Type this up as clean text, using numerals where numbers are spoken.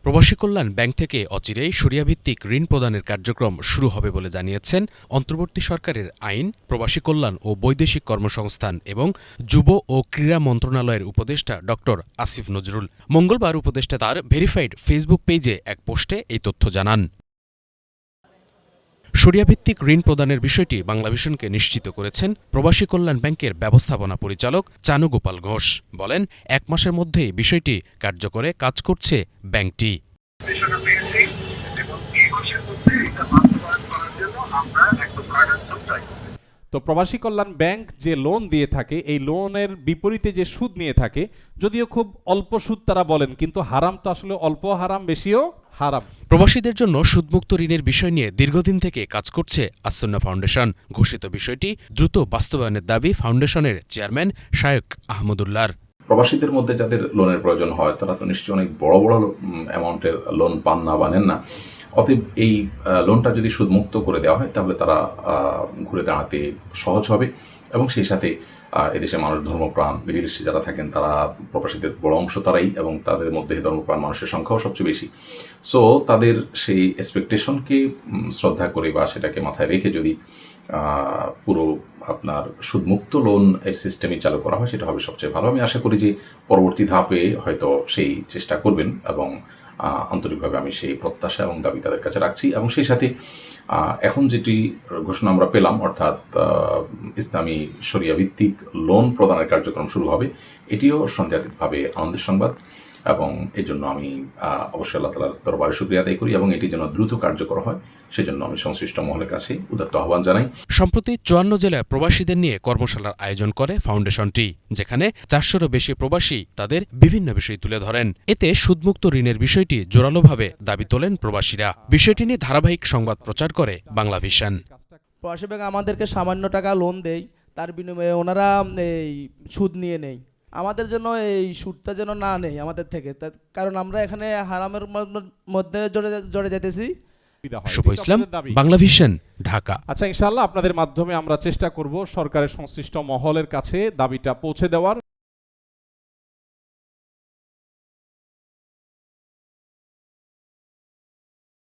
প্রবাসী কল্যাণ ব্যাংক থেকে অচিরেই শরিয়াভিত্তিক ঋণ প্রদানের কার্যক্রম শুরু হবে বলে জানিয়েছেন অন্তর্বর্তী সরকারের আইন, প্রবাসী কল্যাণ ও বৈদেশিক কর্মসংস্থান এবং যুব ও ক্রীড়া মন্ত্রণালয়ের উপদেষ্টা ড আসিফ নজরুল। মঙ্গলবার উপদেষ্টা তার ভেরিফাইড ফেসবুক পেজে এক পোস্টে এই তথ্য জানান। শরিয়াভিত্তিক ঋণ প্রদানের বিষয়টি বাংলাভিশনকে নিশ্চিত করেছেন প্রবাসী কল্যাণ ব্যাংকের ব্যবস্থাপনা পরিচালক চানু গোপাল ঘোষ। বলেন, ১ মাসের মধ্যেই বিষয়টি কার্যকরে কাজ করছে ব্যাংকটি। তো প্রবাসী কল্যাণ ব্যাংক যে লোন দিয়ে থাকে, এই লোনের বিপরীতে যে সুদ নিয়ে থাকে, যদিও খুব অল্প সুদ তারা বলেন, কিন্তু হারাম তো আসলে অল্প হারাম, বেশিও হারাম। প্রবাসীদের জন্য সুদমুক্ত ঋণের বিষয় নিয়ে দীর্ঘদিন থেকে কাজ করছে আসুন্নাহ ফাউন্ডেশন। ঘোষিত বিষয়টি দ্রুত বাস্তবায়নের দাবি ফাউন্ডেশনের চেয়ারম্যান শায়খ আহমদুল্লাহর। প্রবাসীদের মধ্যে যাদের লোনের প্রয়োজন হয় তারা তো নিশ্চয়ই অনেক বড় বড় অ্যামাউন্টের লোন পান না বা নেন না। অতএব এই লোনটা যদি সুদমুক্ত করে দেওয়া হয় তাহলে তারা ঘুরে দাঁড়াতে সহজ হবে এবং সেই সাথে এদেশে মানুষ ধর্মপ্রাণ, বিদেশে যারা থাকেন তারা প্রবাসীদের বড় অংশ তারাই, এবং তাদের মধ্যে ধর্মপ্রাণ মানুষের সংখ্যাও সবচেয়ে বেশি। সো তাদের সেই এক্সপেকটেশনকে শ্রদ্ধা করে বা সেটাকে মাথায় রেখে যদি পুরো আপনার সুদমুক্ত লোন এর সিস্টেমই চালু করা হয় সেটা হবে সবচেয়ে ভালো। আমি আশা করি যে পরবর্তী ধাপে হয়তো সেই চেষ্টা করবেন এবং আন্তরিকভাবে আমি সেই প্রত্যাশা এবং দাবি তাদের কাছে রাখছি। এবং সেই সাথে এখন যেটি ঘোষণা আমরা পেলাম, অর্থাৎ ইসলামী শরিয়া ভিত্তিক লোন প্রদানের কার্যক্রম শুরু হবে, এটিও সন্দেহাতীতভাবে আনন্দের সংবাদ এবং এই জন্য আমি অবশ্যই আল্লাহ তাআলার দরবারে শুকরিয়া আদায় করি এবং এটি যেন দ্রুত কার্যকর হয় সেজন্য আমি সংশ্লিষ্ট মহলের কাছে উদাত্ত আহ্বান জানাই। সম্প্রতি ৫৪ জেলায় প্রবাসীদের নিয়ে কর্মশালার আয়োজন করে ফাউন্ডেশনটি, যেখানে ৪০০রও বেশি প্রবাসী তাদের বিভিন্ন বিষয় তুলে ধরেন। এতে সুদমুক্ত ঋণের বিষয়টি জোরালোভাবে দাবি তোলেন প্রবাসীরা। বিষয়টি নিয়ে ধারাবাহিক সংবাদ প্রচার করে বাংলাভিশন। প্রবাসী ব্যাংক আমাদেরকে সামান্য টাকা লোন দেয়, তার বিনিময়ে ওনারা এই সুদ নিয়ে নেয়। আমাদের জন্য এই সুদটা যেন না নেই আমাদের থেকে, কারণ আমরা এখানে হারামের মধ্যে জড়ে যেতেছি। শুভ ইসলাম, বাংলাভিশন, ঢাকা। আচ্ছা, ইনশাআল্লাহ আপনাদের মাধ্যমে আমরা চেষ্টা করব সরকারের সংশ্লিষ্ট মহলের কাছে দাবিটা পৌঁছে দেওয়ার।